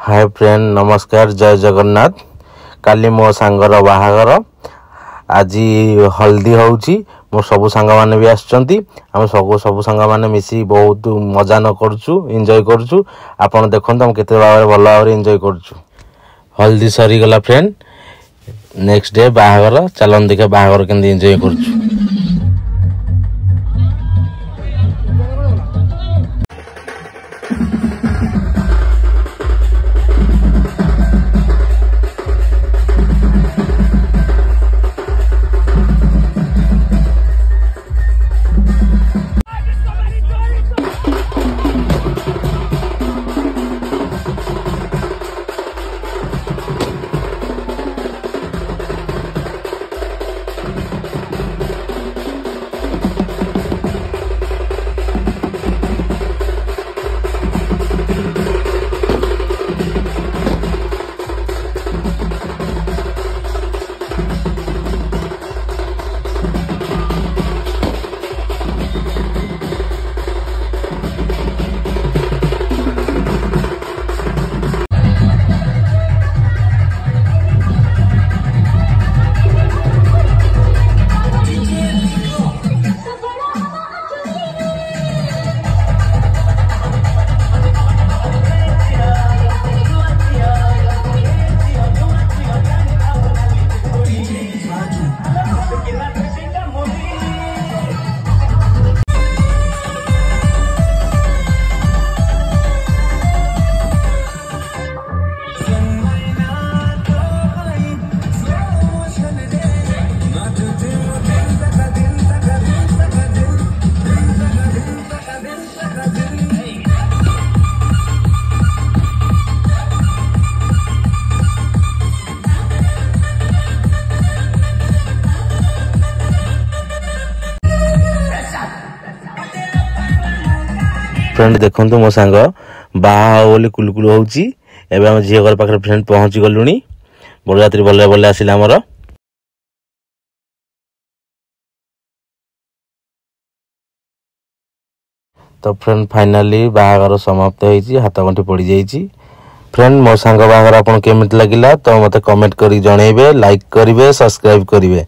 Hi friend नमस्कार जय जगन्नाथ। काली मो सांगर बाहागर आज हल्दी होउची मो सब सांग माने भी आछंती। हम सब सांग माने मिसी बहुत मजा न करछु एन्जॉय करछु। आपण देखंत हम केते भाबरे भल भाबरे एन्जॉय करछु। हल्दी सरी गला फ्रेंड नेक्स्ट डे बाहागर चलन देखे बाहागर केंदी एन्जॉय करछु। फ्रेंड देखंतु मो सांग बाहा बोली कुलकुल होउची। एबे हम झियो घर पाखरे फ्रेंड पहुंची गलुनी। बरयात्री बल्ले बल्ले आसिला हमर। तो फ्रेंड फाइनली बाहागर समाप्त होईची हाथ गंठी पड़ी जाईची। फ्रेंड मो सांग बाहागर आपन केमिट लागिला तो मते कमेंट करी जणेबे, लाइक करिवे, सब्सक्राइब करिवे।